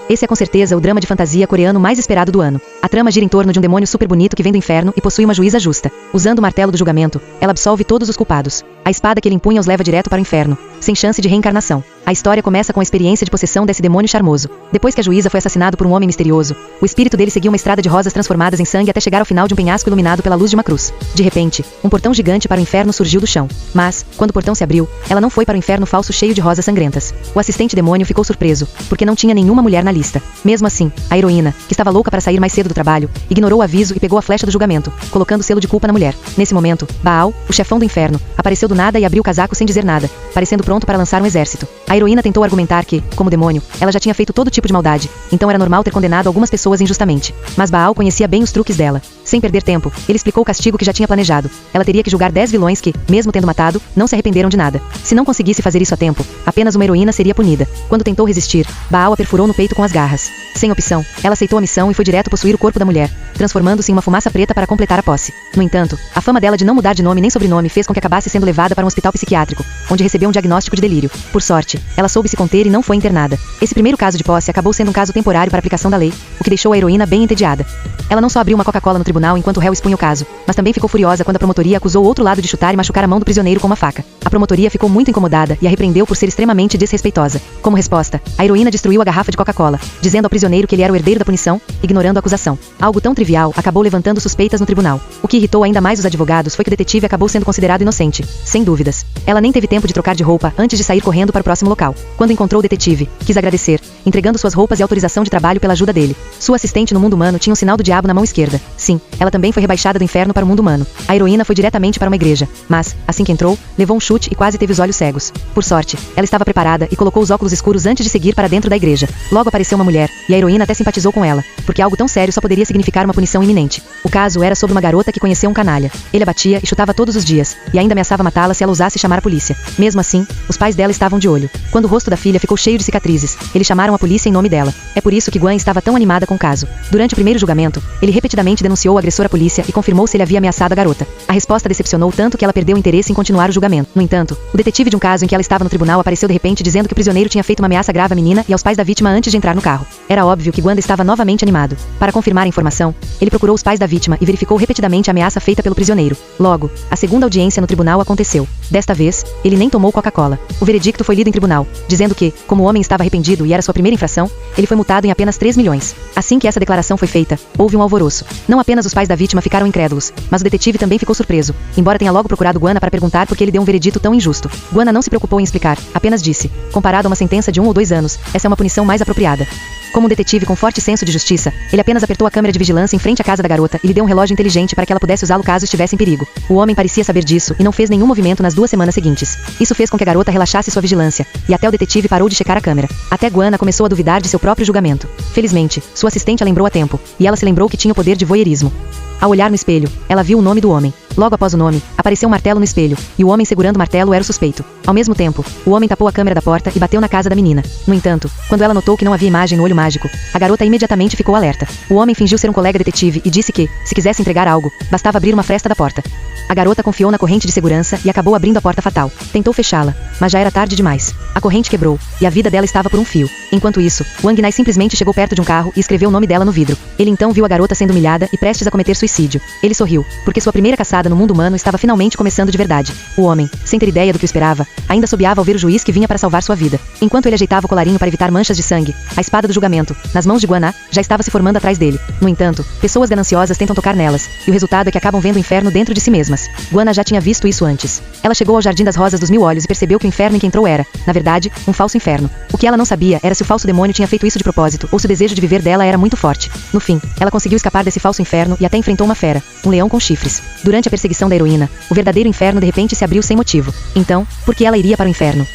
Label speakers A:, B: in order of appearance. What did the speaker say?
A: Esse é com certeza o drama de fantasia coreano mais esperado do ano. A trama gira em torno de um demônio super bonito que vem do inferno e possui uma juíza justa. Usando o martelo do julgamento, ela absolve todos os culpados. A espada que ele empunha os leva direto para o inferno, sem chance de reencarnação. A história começa com a experiência de possessão desse demônio charmoso. Depois que a juíza foi assassinado por um homem misterioso, o espírito dele seguiu uma estrada de rosas transformadas em sangue até chegar ao final de um penhasco iluminado pela luz de uma cruz. De repente, um portão gigante para o inferno surgiu do chão. Mas, quando o portão se abriu, ela não foi para o inferno falso cheio de rosas sangrentas. O assistente demônio ficou surpreso, porque não tinha nenhuma mulher na lista. Mesmo assim, a heroína, que estava louca para sair mais cedo do trabalho, ignorou o aviso e pegou a flecha do julgamento, colocando o selo de culpa na mulher. Nesse momento, Baal, o chefão do inferno, apareceu do nada e abriu o casaco sem dizer nada, parecendo pronto para lançar um exército. A heroína tentou argumentar que, como demônio, ela já tinha feito todo tipo de maldade, então era normal ter condenado algumas pessoas injustamente. Mas Baal conhecia bem os truques dela. Sem perder tempo, ele explicou o castigo que já tinha planejado. Ela teria que julgar 10 vilões que, mesmo tendo matado, não se arrependeram de nada. Se não conseguisse fazer isso a tempo, apenas uma heroína seria punida. Quando tentou resistir, Baal a perfurou no peito com as garras. Sem opção, ela aceitou a missão e foi direto possuir o corpo da mulher, transformando-se em uma fumaça preta para completar a posse. No entanto, a fama dela de não mudar de nome nem sobrenome fez com que acabasse sendo levada para um hospital psiquiátrico, onde recebeu um diagnóstico de delírio. Por sorte, ela soube se conter e não foi internada. Esse primeiro caso de posse acabou sendo um caso temporário para aplicação da lei, o que deixou a heroína bem entediada. Ela não só abriu uma Coca-Cola no tribunal enquanto o réu expunha o caso, mas também ficou furiosa quando a promotoria acusou o outro lado de chutar e machucar a mão do prisioneiro com uma faca. A promotoria ficou muito incomodada e a repreendeu por ser extremamente desrespeitosa. Como resposta, a heroína destruiu a garrafa de Coca-Cola, dizendo ao prisioneiro que ele era o herdeiro da punição, ignorando a acusação. Algo tão trivial acabou levantando suspeitas no tribunal. O que irritou ainda mais os advogados foi que o detetive acabou sendo considerado inocente, sem dúvidas. Ela nem teve tempo de trocar de roupa antes de sair correndo para o próximo local. Quando encontrou o detetive, quis agradecer, entregando suas roupas e autorização de trabalho pela ajuda dele. Sua assistente no mundo humano tinha um sinal do diabo na mão esquerda. Sim, ela também foi rebaixada do inferno para o mundo humano. A heroína foi diretamente para uma igreja, mas, assim que entrou, levou um chute e quase teve os olhos cegos. Por sorte, ela estava preparada e colocou os óculos escuros antes de seguir para dentro da igreja. Logo apareceu uma mulher, e a heroína até simpatizou com ela, porque algo tão sério só poderia significar uma punição iminente. O caso era sobre uma garota que conheceu um canalha. Ele a batia e chutava todos os dias, e ainda ameaçava matá-la se ela ousasse chamar a polícia. Mesmo assim, os pais dela estavam de olho. Quando o rosto da filha ficou cheio de cicatrizes, eles chamaram a polícia em nome dela. É por isso que Gwen estava tão animada com o caso. Durante o primeiro julgamento, ele repetidamente denunciou o agressor à polícia e confirmou se ele havia ameaçado a garota. A resposta decepcionou tanto que ela perdeu o interesse em continuar o julgamento. No entanto, o detetive de um caso em que ela estava no tribunal apareceu de repente dizendo que o prisioneiro tinha feito uma ameaça grave à menina e aos pais da vítima antes de entrar no carro. Era óbvio que Gwanda estava novamente animado. Para confirmar a informação, ele procurou os pais da vítima e verificou repetidamente a ameaça feita pelo prisioneiro. Logo, a segunda audiência no tribunal aconteceu. Desta vez, ele nem tomou Coca-Cola. O veredicto foi lido em tribunal, dizendo que, como o homem estava arrependido e era sua primeira infração, ele foi multado em apenas 3 milhões. Assim que essa declaração foi feita, houve um alvoroço. Não apenas os pais da vítima ficaram incrédulos, mas o detetive também ficou surpreso, embora tenha logo procurado Guana para perguntar por que ele deu um veredito tão injusto. Guana não se preocupou em explicar, apenas disse: comparado a uma sentença de 1 ou 2 anos, essa é uma punição mais apropriada. Como um detetive com forte senso de justiça, ele apenas apertou a câmera de vigilância em frente à casa da garota e lhe deu um relógio inteligente para que ela pudesse usá-lo caso estivesse em perigo. O homem parecia saber disso e não fez nenhum movimento nas 2 semanas seguintes. Isso fez com que a garota relaxasse sua vigilância, e até o detetive parou de checar a câmera. Até Guana começou a duvidar de seu próprio julgamento. Felizmente, sua assistente a lembrou a tempo, e ela se lembrou que tinha o poder de voyeurismo. Ao olhar no espelho, ela viu o nome do homem. Logo após o nome, apareceu um martelo no espelho, e o homem segurando o martelo era o suspeito. Ao mesmo tempo, o homem tapou a câmera da porta e bateu na casa da menina. No entanto, quando ela notou que não havia imagem no olho mágico, a garota imediatamente ficou alerta. O homem fingiu ser um colega detetive e disse que, se quisesse entregar algo, bastava abrir uma fresta da porta. A garota confiou na corrente de segurança e acabou abrindo a porta fatal. Tentou fechá-la, mas já era tarde demais. A corrente quebrou, e a vida dela estava por um fio. Enquanto isso, Wang Nai simplesmente chegou perto de um carro e escreveu o nome dela no vidro. Ele então viu a garota sendo humilhada e prestes a cometer suicídio. Ele sorriu, porque sua primeira caçada no mundo humano estava finalmente começando de verdade. O homem, sem ter ideia do que o esperava, ainda assobiava ao ver o juiz que vinha para salvar sua vida. Enquanto ele ajeitava o colarinho para evitar manchas de sangue, a espada do julgamento, nas mãos de Guana, já estava se formando atrás dele. No entanto, pessoas gananciosas tentam tocar nelas, e o resultado é que acabam vendo o inferno dentro de si mesmas. Guana já tinha visto isso antes. Ela chegou ao Jardim das Rosas dos Mil Olhos e percebeu que o inferno em que entrou era, na verdade, um falso inferno. O que ela não sabia era se o falso demônio tinha feito isso de propósito ou se o desejo de viver dela era muito forte. No fim, ela conseguiu escapar desse falso inferno e até enfrentou uma fera, um leão com chifres. Durante a perseguição da heroína, o verdadeiro inferno de repente se abriu sem motivo. Então, por que ela iria para o inferno?